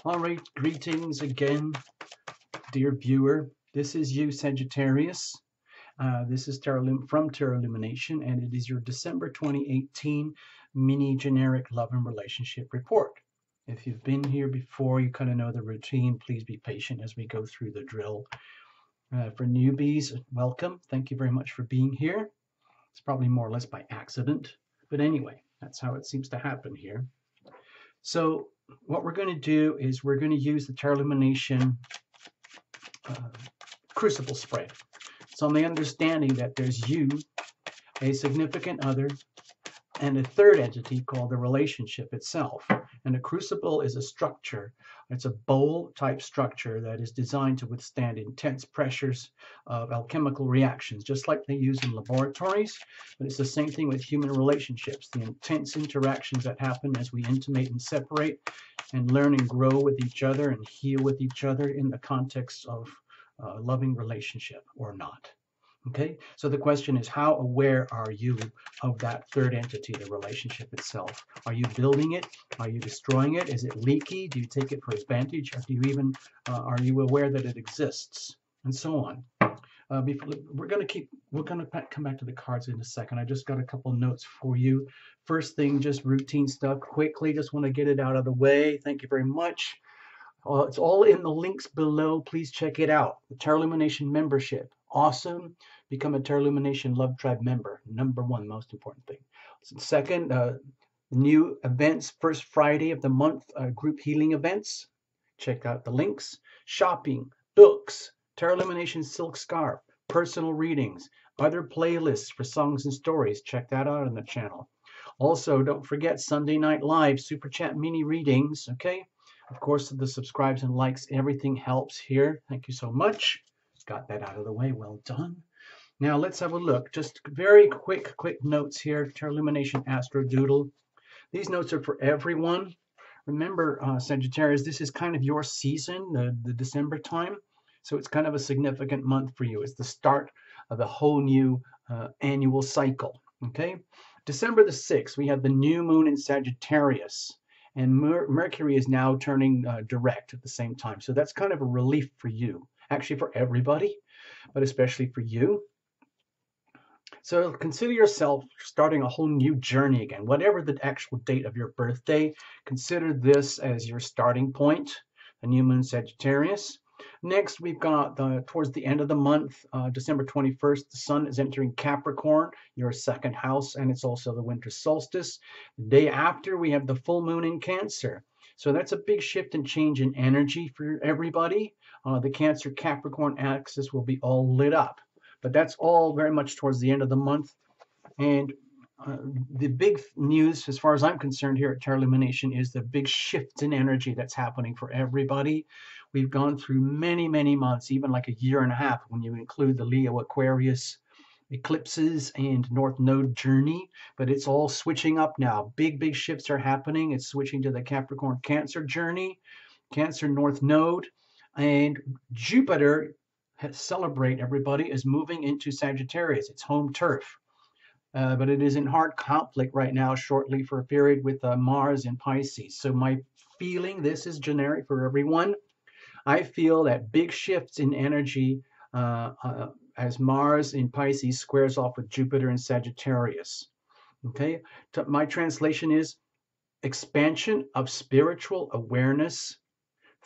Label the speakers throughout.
Speaker 1: All right, greetings again, dear viewer. This is you, Sagittarius. This is from Tarot Lumination, and it is your December 2018 mini generic love and relationship report. If you've been here before, you kind of know the routine. Please be patient as we go through the drill. For newbies, welcome. Thank you very much for being here. It's probably more or less by accident, but anyway, that's how it seems to happen here. So what we're going to do is we're going to use the Tarot Lumination crucible spread. It's on the understanding that there's you, a significant other, and a third entity called the relationship itself. And a crucible is a structure. It's a bowl type structure that is designed to withstand intense pressures of alchemical reactions, just like they use in laboratories. But it's the same thing with human relationships, the intense interactions that happen as we intimate and separate and learn and grow with each other and heal with each other in the context of a loving relationship or not. Okay, so the question is, how aware are you of that third entity, the relationship itself? Are you building it? Are you destroying it? Is it leaky? Do you take it for advantage? Or do you even, are you aware that it exists? And so on. We're going to come back to the cards in a second. I just got a couple notes for you. First thing, just routine stuff quickly. Just want to get it out of the way. Thank you very much. It's all in the links below. Please check it out. The Tarot Lumination membership. Awesome. Become a Tarot Lumination Love Tribe member. Number one, most important thing. Second, new events. First Friday of the month, group healing events. Check out the links. Shopping, books, Tarot Lumination silk scarf, personal readings, other playlists for songs and stories. Check that out on the channel. Also, don't forget Sunday Night Live, Super Chat mini readings. Okay. Of course, the subscribes and likes, everything helps here. Thank you so much. Got that out of the way. Well done. Now let's have a look. Just very quick notes here. Tarot Lumination Astro Doodle. These notes are for everyone. Remember, Sagittarius, this is kind of your season, the December time. So it's kind of a significant month for you. It's the start of a whole new annual cycle. Okay. December the 6th, we have the new moon in Sagittarius. And Mercury is now turning direct at the same time. So that's kind of a relief for you. Actually for everybody, but especially for you. So consider yourself starting a whole new journey again. Whatever the actual date of your birthday, consider this as your starting point, a new moon Sagittarius. Next, we've got towards the end of the month, December 21st, the sun is entering Capricorn, your second house, and it's also the winter solstice. The day after, we have the full moon in Cancer. So that's a big shift and change in energy for everybody. The Cancer Capricorn axis will be all lit up. But that's all very much towards the end of the month. And the big news, as far as I'm concerned here at Tarot Lumination, is the big shift in energy that's happening for everybody. We've gone through many, many months, even like a year and a half when you include the Leo Aquarius eclipses and North Node journey, but it's all switching up now. Big shifts are happening. It's switching to the Capricorn Cancer journey, Cancer North Node, and Jupiter, celebrate everybody, is moving into Sagittarius. It's home turf. But it is in hard conflict right now, shortly for a period with Mars in Pisces. So my feeling, this is generic for everyone, I feel that big shifts in energy as Mars in Pisces squares off with Jupiter in Sagittarius. Okay, my translation is expansion of spiritual awareness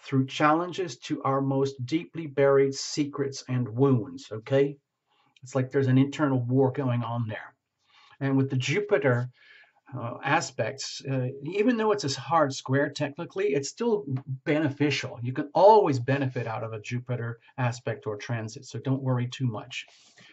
Speaker 1: through challenges to our most deeply buried secrets and wounds. Okay, it's like there's an internal war going on there. And with the Jupiter aspects, even though it's a hard square technically, it's still beneficial. You can always benefit out of a Jupiter aspect or transit, so don't worry too much.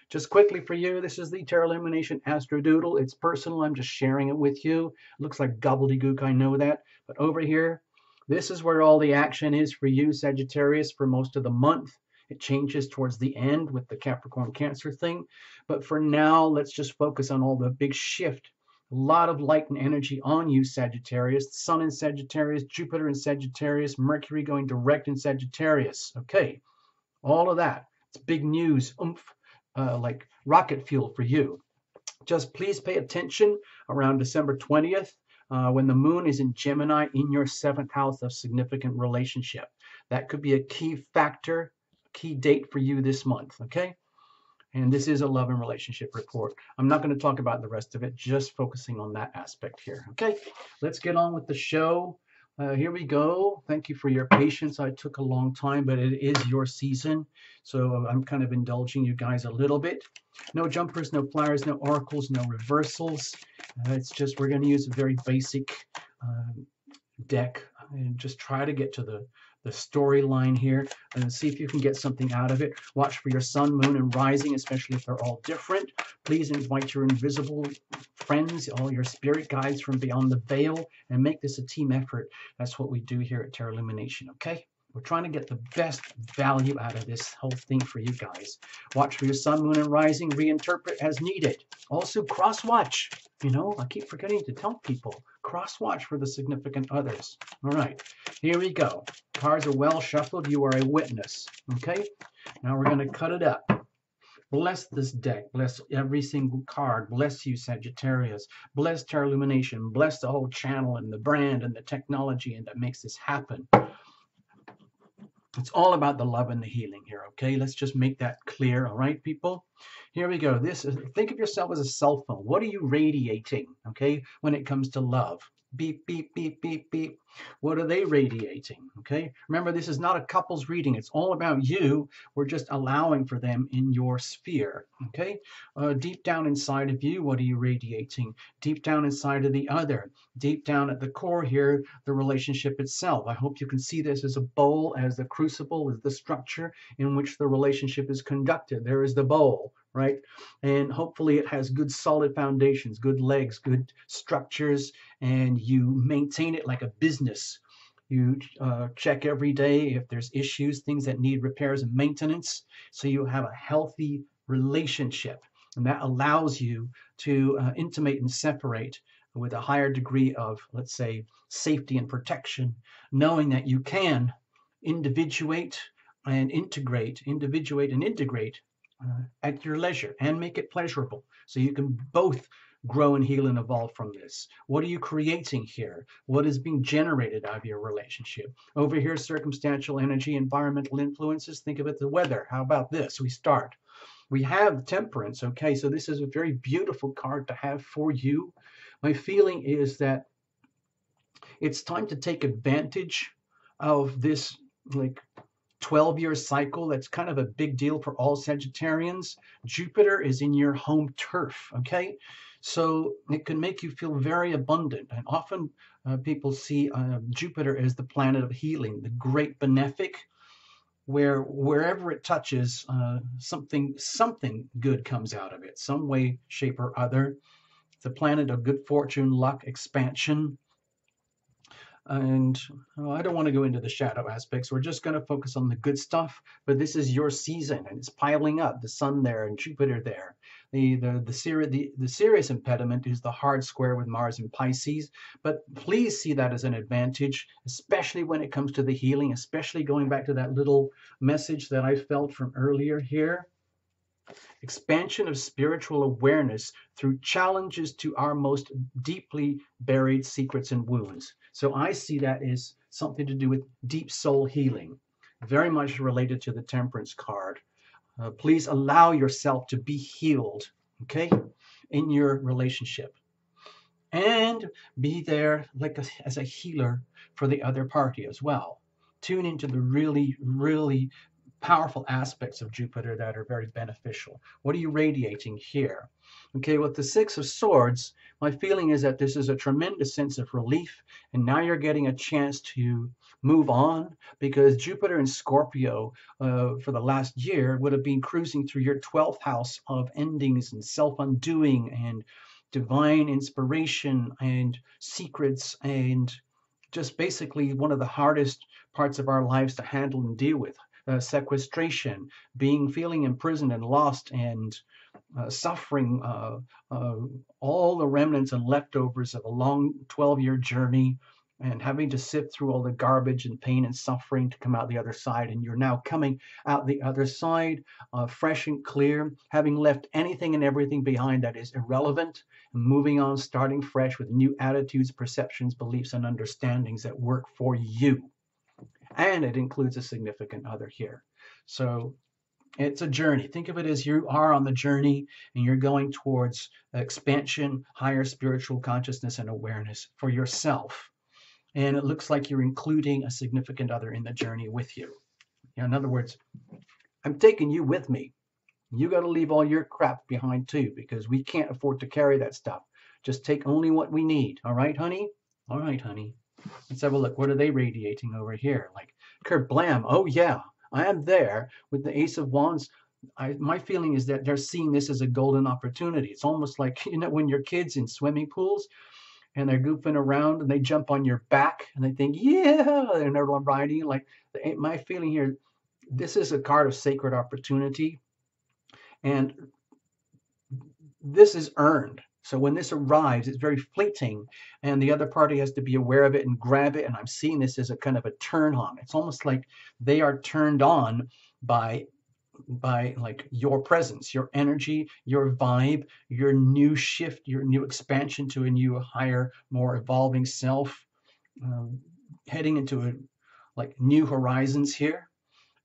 Speaker 1: Just quickly for you, this is the Tarot Lumination Astro Doodle. It's personal. I'm just sharing it with you. It looks like gobbledygook, I know that. But over here, this is where all the action is for you, Sagittarius, for most of the month. It changes towards the end with the Capricorn Cancer thing. But for now, let's just focus on all the big shift. A lot of light and energy on you, Sagittarius. Sun in Sagittarius, Jupiter in Sagittarius, Mercury going direct in Sagittarius. Okay, all of that. It's big news, oomph, like rocket fuel for you. Just please pay attention around December 20th. when the moon is in Gemini in your 7th house of significant relationship. That could be a key factor, key date for you this month, okay? And this is a love and relationship report. I'm not going to talk about the rest of it, just focusing on that aspect here, okay? Let's get on with the show. Here we go. Thank you for your patience. I took a long time, but it is your season, so I'm kind of indulging you guys a little bit. No jumpers, no flyers, no oracles, no reversals. It's just we're going to use a very basic deck and just try to get to the storyline here and see if you can get something out of it. Watch for your sun, moon, and rising, especially if they're all different. Please invite your invisible friends, all your spirit guides from beyond the veil, and make this a team effort. That's what we do here at Terra Lumination, okay? We're trying to get the best value out of this whole thing for you guys. Watch for your sun, moon, and rising. Reinterpret as needed. Also, cross-watch. You know, I keep forgetting to tell people. Cross-watch for the significant others. All right, here we go. Cards are well shuffled. You are a witness. Okay, now we're going to cut it up. Bless this deck. Bless every single card. Bless you, Sagittarius. Bless Terra Lumination. Bless the whole channel and the brand and the technology and that makes this happen. It's all about the love and the healing here, okay? Let's just make that clear, all right, people? Here we go. Think of yourself as a cell phone. What are you radiating, okay, when it comes to love? Beep, beep, beep, beep, beep. What are they radiating, okay? Remember, this is not a couple's reading. It's all about you. We're just allowing for them in your sphere, okay? Deep down inside of you, what are you radiating? Deep down inside of the other. Deep down at the core here, the relationship itself. I hope you can see this as a bowl, as the crucible, as the structure in which the relationship is conducted. There is the bowl, right? And hopefully it has good solid foundations, good legs, good structures, and you maintain it like a business. You check every day if there's issues, things that need repairs and maintenance, so you have a healthy relationship. And that allows you to intimate and separate with a higher degree of, let's say, safety and protection, knowing that you can individuate and integrate at your leisure and make it pleasurable. So you can both grow and heal and evolve from this. What are you creating here? What is being generated out of your relationship? Over here, circumstantial energy, environmental influences. Think of it, the weather. How about this? We have temperance, okay? So this is a very beautiful card to have for you. My feeling is that it's time to take advantage of this, like, 12-year cycle. That's kind of a big deal for all Sagittarians. Jupiter is in your home turf, okay? So it can make you feel very abundant. And often people see Jupiter as the planet of healing, the great benefic, where wherever it touches, something good comes out of it, some way, shape, or other. It's a planet of good fortune, luck, expansion. And I don't want to go into the shadow aspects. We're just going to focus on the good stuff. But this is your season, and it's piling up. The sun there and Jupiter there. The serious impediment is the hard square with Mars and Pisces. But please see that as an advantage, especially when it comes to the healing, especially going back to that little message that I felt from earlier here. Expansion of spiritual awareness through challenges to our most deeply buried secrets and wounds. So I see that as something to do with deep soul healing, very much related to the Temperance card. Please allow yourself to be healed, okay, in your relationship. And be there as a healer for the other party as well. Tune into the really, really powerful aspects of Jupiter that are very beneficial. What are you radiating here? Okay, with the Six of Swords, my feeling is that this is a tremendous sense of relief, and now you're getting a chance to move on, because Jupiter in Scorpio for the last year would have been cruising through your 12th house of endings and self-undoing and divine inspiration and secrets, and just basically one of the hardest parts of our lives to handle and deal with. Sequestration, feeling imprisoned and lost and suffering all the remnants and leftovers of a long 12-year journey and having to sift through all the garbage and pain and suffering to come out the other side. And you're now coming out the other side fresh and clear, having left anything and everything behind that is irrelevant, and moving on, starting fresh with new attitudes, perceptions, beliefs, and understandings that work for you. And it includes a significant other here. So it's a journey. Think of it as you are on the journey and you're going towards expansion, higher spiritual consciousness and awareness for yourself. And it looks like you're including a significant other in the journey with you. In other words, I'm taking you with me. You got to leave all your crap behind too, because we can't afford to carry that stuff. Just take only what we need. All right, honey? All right, honey. Let's have a look. What are they radiating over here? Like, kerblam. Oh, yeah, I am there with the Ace of Wands. My feeling is that they're seeing this as a golden opportunity. It's almost like, when your kids in swimming pools and they're goofing around and they jump on your back and they think, yeah, and they're riding. Like, my feeling here, this is a card of sacred opportunity. And this is earned. So when this arrives, it's very fleeting, and the other party has to be aware of it and grab it. And I'm seeing this as a kind of a turn on. It's almost like they are turned on by like your presence, your energy, your vibe, your new shift, your new expansion to a new, higher, more evolving self, heading into like new horizons here.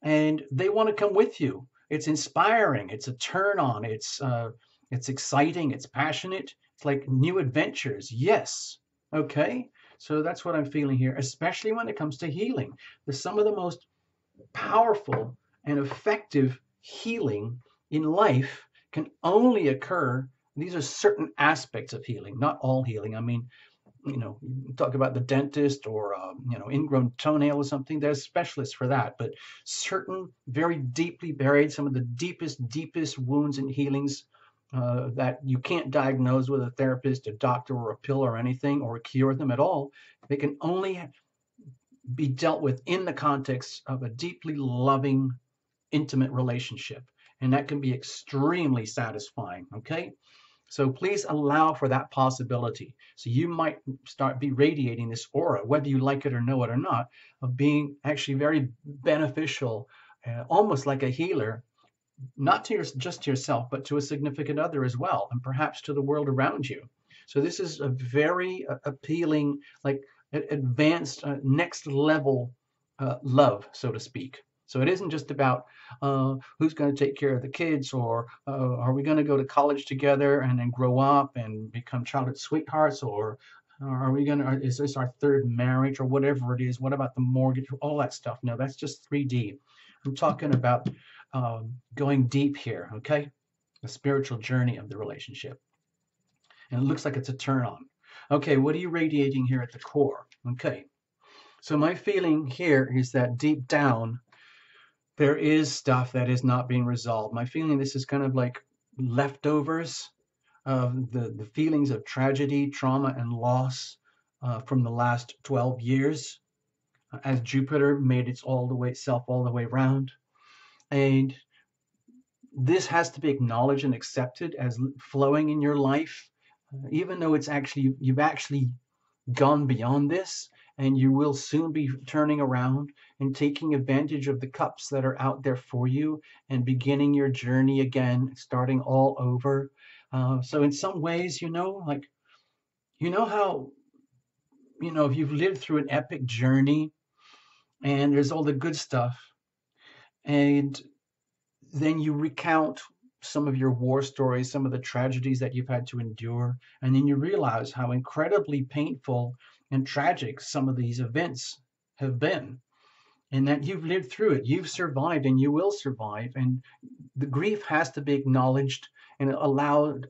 Speaker 1: And they want to come with you. It's inspiring. It's a turn on. It's exciting. It's passionate. It's like new adventures. Yes. Okay. So that's what I'm feeling here, especially when it comes to healing. Some of the most powerful and effective healing in life can only occur. These are certain aspects of healing, not all healing. I mean, talk about the dentist or, ingrown toenail or something. There's specialists for that. But certain very deeply buried, some of the deepest wounds and healings that you can't diagnose with a therapist, a doctor, or a pill or anything, or cure them at all. They can only be dealt with in the context of a deeply loving, intimate relationship. And that can be extremely satisfying, okay? So please allow for that possibility. So you might be radiating this aura, whether you like it or know it or not, of being actually very beneficial, almost like a healer, not to just to yourself, but to a significant other as well, and perhaps to the world around you. So this is a very appealing, like advanced, next level love, so to speak. So it isn't just about who's going to take care of the kids, or are we going to go to college together and then grow up and become childhood sweethearts, or is this our third marriage, or whatever it is? What about the mortgage, all that stuff? No, that's just 3D. I'm talking about going deep here, okay? The spiritual journey of the relationship. And it looks like it's a turn on. Okay, what are you radiating here at the core? Okay, so my feeling here is that deep down, there is stuff that is not being resolved. My feeling, this is kind of like leftovers of the feelings of tragedy, trauma, and loss from the last 12 years as Jupiter made itself all the way around. And this has to be acknowledged and accepted as flowing in your life, even though you've actually gone beyond this, and you will soon be turning around and taking advantage of the cups that are out there for you and beginning your journey again, starting all over. So in some ways, like, how, if you've lived through an epic journey and there's all the good stuff, and then you recount some of your war stories, some of the tragedies that you've had to endure, and then you realize how incredibly painful and tragic some of these events have been, and that you've lived through it, you've survived, and you will survive, and the grief has to be acknowledged and allowed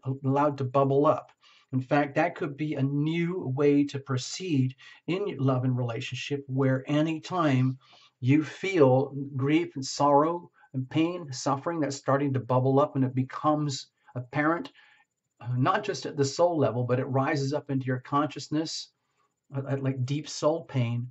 Speaker 1: to bubble up. In fact, that could be a new way to proceed in your love and relationship, where anytime you feel grief and sorrow and pain, suffering that's starting to bubble up, and it becomes apparent, not just at the soul level, but it rises up into your consciousness, like deep soul pain,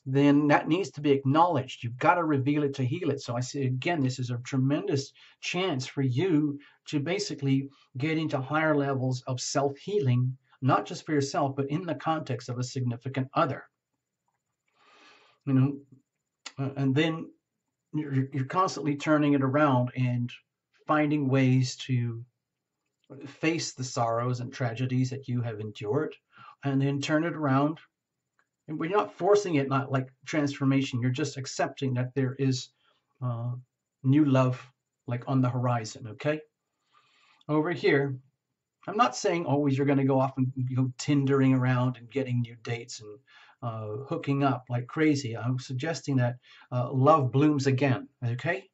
Speaker 1: then that needs to be acknowledged. You've got to reveal it to heal it. So I say again, this is a tremendous chance for you to basically get into higher levels of self-healing, not just for yourself, but in the context of a significant other. you know, and then you're constantly turning it around and finding ways to face the sorrows and tragedies that you have endured, and then turn it around. And we're not forcing it, not like transformation. You're just accepting that there is uh, new love like on the horizon. Okay, over here, I'm not saying always you're going to go off and go tindering around and getting new dates and hooking up like crazy. I'm suggesting that love blooms again. Okay,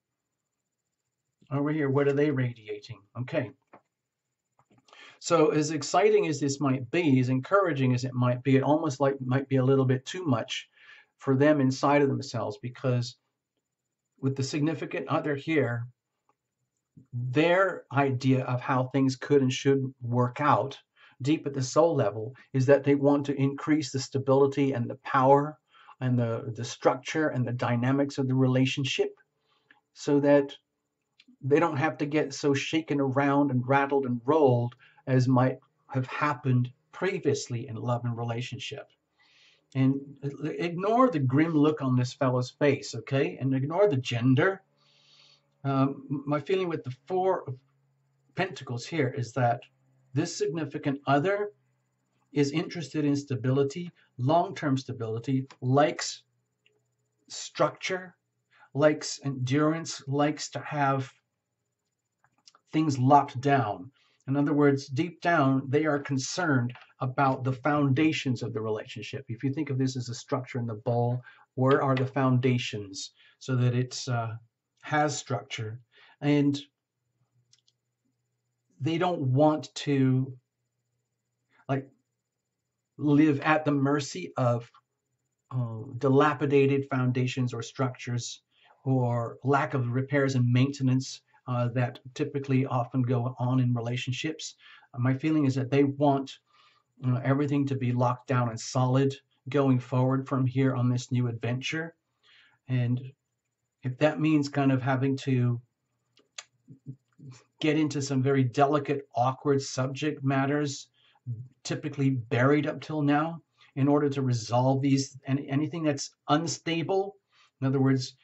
Speaker 1: over here, what are they radiating? Okay. So as exciting as this might be, as encouraging as it might be, it almost like might be a little bit too much for them inside of themselves, because with the significant other here, their idea of how things could and should work out deep at the soul level is that they want to increase the stability and the power and the structure and the dynamics of the relationship, so that they don't have to get so shaken around and rattled and rolled as might have happened previously in love and relationship. And ignore the grim look on this fellow's face, okay? And ignore the gender. My feeling with the Four of Pentacles here is that this significant other is interested in stability, long-term stability, likes structure, likes endurance, likes to have things locked down. In other words, deep down, they are concerned about the foundations of the relationship. If you think of this as a structure in the bowl, where are the foundations so that it has structure? And they don't want to like live at the mercy of dilapidated foundations or structures, or lack of repairs and maintenance that typically often go on in relationships. My feeling is that they want everything to be locked down and solid going forward from here on this new adventure. And if that means kind of having to get into some very delicate, awkward subject matters, typically buried up till now, in order to resolve these, and anything that's unstable. In other words,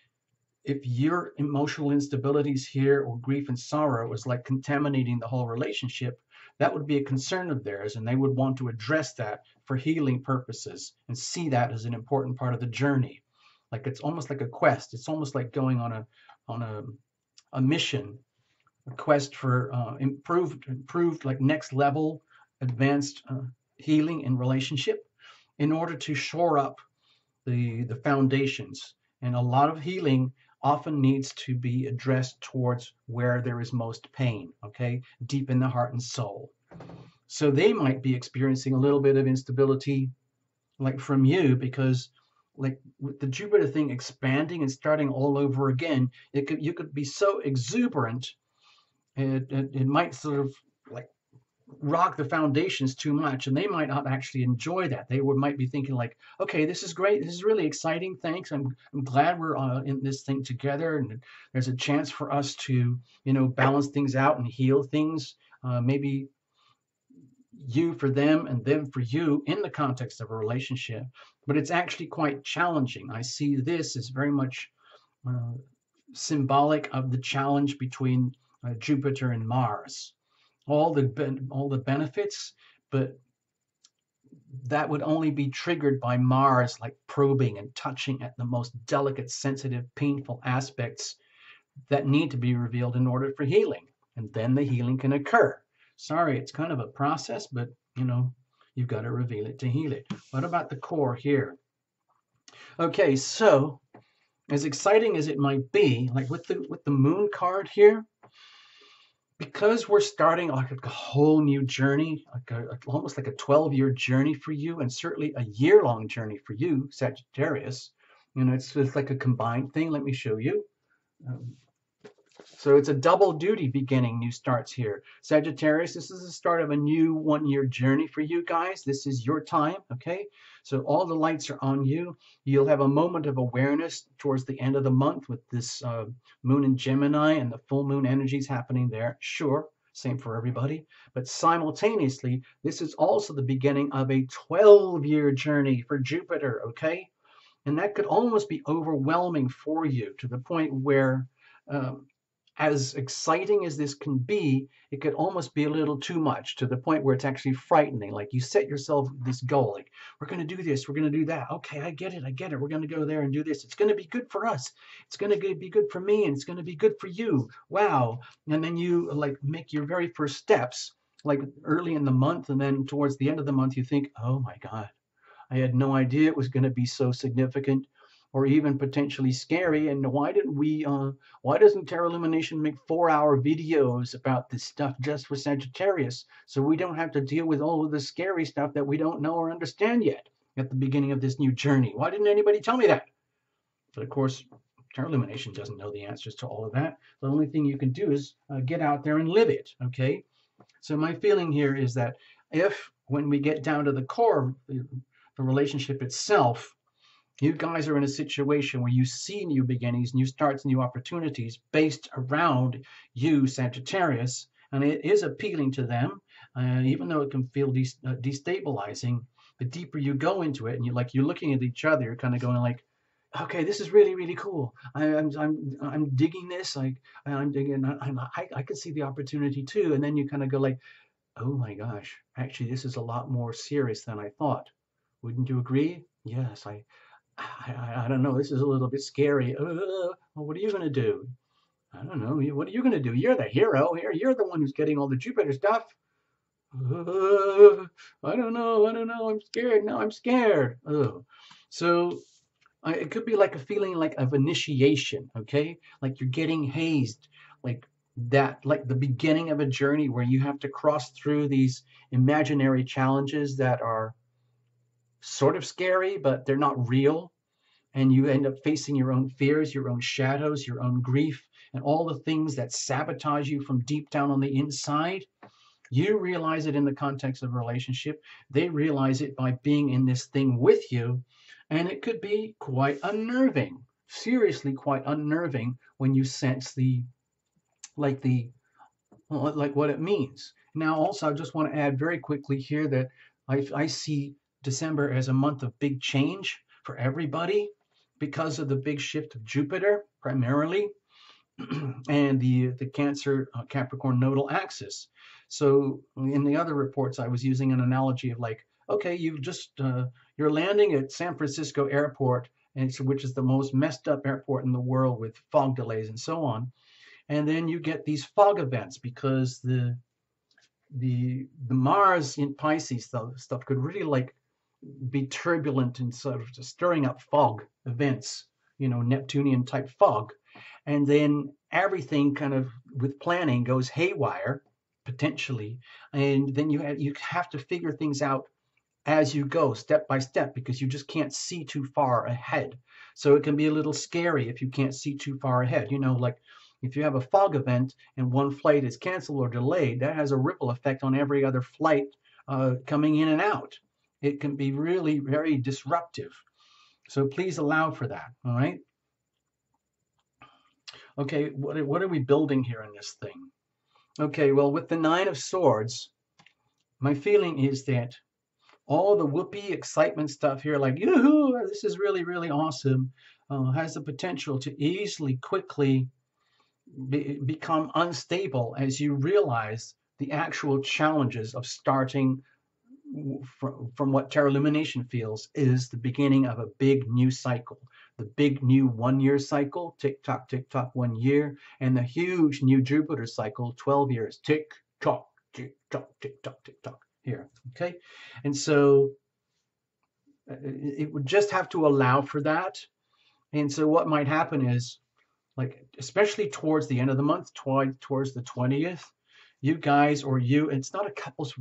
Speaker 1: if your emotional instabilities here or grief and sorrow is like contaminating the whole relationship, that would be a concern of theirs, and they would want to address that for healing purposes and see that as an important part of the journey. Like it's almost like a quest. It's almost like going on a mission, a quest for improved like next level advanced healing in relationship, in order to shore up the foundations. And a lot of healing often needs to be addressed towards where there is most pain, okay, deep in the heart and soul. So they might be experiencing a little bit of instability like from you, because like with the Jupiter thing expanding and starting all over again, you could be so exuberant, it might sort of like rock the foundations too much, and they might not actually enjoy that. They might be thinking like, okay, this is great, this is really exciting, thanks, I'm glad we're in this thing together, and there's a chance for us to balance things out and heal things, maybe you for them and them for you in the context of a relationship. But it's actually quite challenging. I see this as very much uh, symbolic of the challenge between Jupiter and Mars. All the benefits, but that would only be triggered by Mars, like probing and touching at the most delicate, sensitive, painful aspects that need to be revealed in order for healing, and then the healing can occur. Sorry, it's kind of a process, but you've got to reveal it to heal it. What about the core here? Okay, so as exciting as it might be, like with the moon card here, because we're starting like a whole new journey, almost like a 12-year journey for you, and certainly a year-long journey for you, Sagittarius. It's like a combined thing. Let me show you. So it's a double duty beginning, new starts here. Sagittarius, this is the start of a new 1-year journey for you guys. This is your time, okay? So all the lights are on you. You'll have a moment of awareness towards the end of the month with this moon in Gemini and the full moon energies happening there. Sure, same for everybody. But simultaneously, this is also the beginning of a 12-year journey for Jupiter, okay? And that could almost be overwhelming for you to the point where, um, as exciting as this can be, it could almost be a little too much to the point where it's actually frightening. Like you set yourself this goal, like, we're going to do this, we're going to do that. Okay, I get it. We're going to go there and do this. It's going to be good for us. It's going to be good for me, and it's going to be good for you. Wow. And then you like make your very first steps like early in the month, and then towards the end of the month, you think, oh my God, I had no idea it was going to be so significant or even potentially scary. And why doesn't Terra Illumination make 4-hour videos about this stuff just for Sagittarius so we don't have to deal with all of the scary stuff that we don't know or understand yet at the beginning of this new journey? Why didn't anybody tell me that? But of course, Terra Illumination doesn't know the answers to all of that. The only thing you can do is get out there and live it, okay? So my feeling here is that if, when we get down to the core of the relationship itself, you guys are in a situation where you see new beginnings, new starts, new opportunities based around you, Sagittarius, and it is appealing to them, even though it can feel destabilizing. The deeper you go into it, and you're looking at each other, you're kind of going like, okay, this is really, really cool. I'm digging this. I'm digging. I can see the opportunity too. And then you kind of go like, oh my gosh, actually, this is a lot more serious than I thought. Wouldn't you agree? Yes, I don't know. This is a little bit scary. Well, what are you going to do? I don't know. What are you going to do? You're the hero here. You're the one who's getting all the Jupiter stuff. I don't know. I'm scared. Now I'm scared. So it could be like a feeling like of initiation, okay? Like you're getting hazed, like that, like the beginning of a journey where you have to cross through these imaginary challenges that are sort of scary, but they're not real. And you end up facing your own fears, your own shadows, your own grief, and all the things that sabotage you from deep down on the inside. You realize it in the context of a relationship. They realize it by being in this thing with you. And it could be quite unnerving, seriously quite unnerving when you sense like what it means. Now, also, I just want to add very quickly here that I see December as a month of big change for everybody because of the big shift of Jupiter primarily and the Cancer Capricorn nodal axis. So in the other reports, I was using an analogy of like, okay, you're landing at San Francisco Airport, which is the most messed up airport in the world with fog delays and so on. And then you get these fog events because the Mars in Pisces stuff could really like be turbulent and sort of just stirring up fog events, Neptunian type fog. And then everything kind of with planning goes haywire potentially. And then you have to figure things out as you go step by step because you just can't see too far ahead. So it can be a little scary if you can't see too far ahead. Like if you have a fog event and one flight is canceled or delayed, that has a ripple effect on every other flight coming in and out. It can be really very disruptive. So please allow for that, all right? Okay, what are we building here in this thing? Okay, well, with the Nine of Swords, my feeling is that all the whoopee excitement stuff here, like, yoo-hoo, this is really, really awesome, has the potential to easily, quickly become unstable as you realize the actual challenges of starting from what Terra Illumination feels is the beginning of a big new cycle. The big new 1 year cycle, tick tock, 1 year, and the huge new Jupiter cycle, 12 years, tick tock, tick tock, tick tock, tick tock here. Okay. And so it would just have to allow for that. And so what might happen is, like, especially towards the end of the month, towards the 20th, you guys, or you, it's not a couples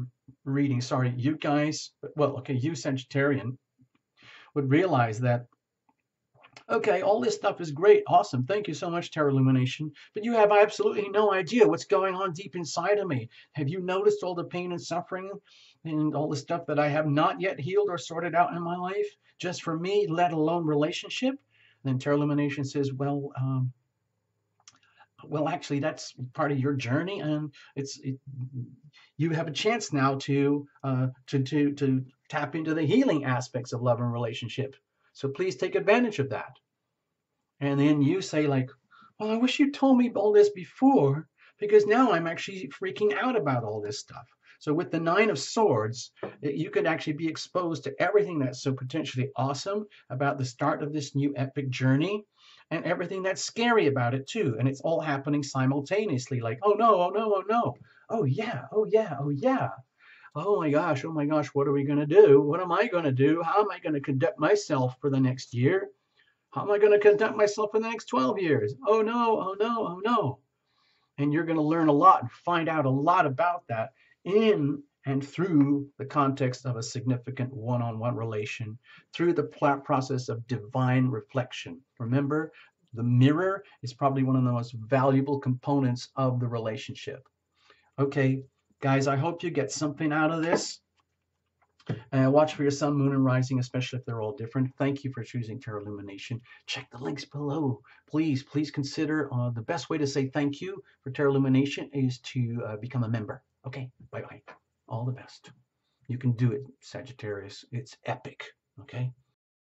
Speaker 1: reading, sorry, you guys, well, okay, you Sagittarian would realize that, okay, all this stuff is great, awesome, thank you so much, Terra Illumination, but you have absolutely no idea what's going on deep inside of me. Have you noticed all the pain and suffering and all the stuff that I have not yet healed or sorted out in my life, just for me, let alone relationship? And then Terra Illumination says, well, actually, that's part of your journey, and you have a chance now to tap into the healing aspects of love and relationship. So please take advantage of that. And then you say like, well, I wish you told me all this before, because now I'm actually freaking out about all this stuff. So with the Nine of Swords, you could actually be exposed to everything that's so potentially awesome about the start of this new epic journey, and everything that's scary about it too. And it's all happening simultaneously, like, oh no, oh no, oh no. Oh yeah, oh yeah, oh yeah. Oh my gosh, what are we going to do? What am I going to do? How am I going to conduct myself for the next year? How am I going to conduct myself for the next 12 years? Oh no, oh no, oh no. And you're going to learn a lot and find out a lot about that in and through the context of a significant one-on-one relation, through the process of divine reflection. Remember, the mirror is probably one of the most valuable components of the relationship. Okay, guys, I hope you get something out of this. Watch for your sun, moon, and rising, especially if they're all different. Thank you for choosing Tarot Lumination. Check the links below. Please consider the best way to say thank you for Tarot Lumination is to become a member. Okay, bye-bye. All the best. You can do it, Sagittarius. It's epic, okay?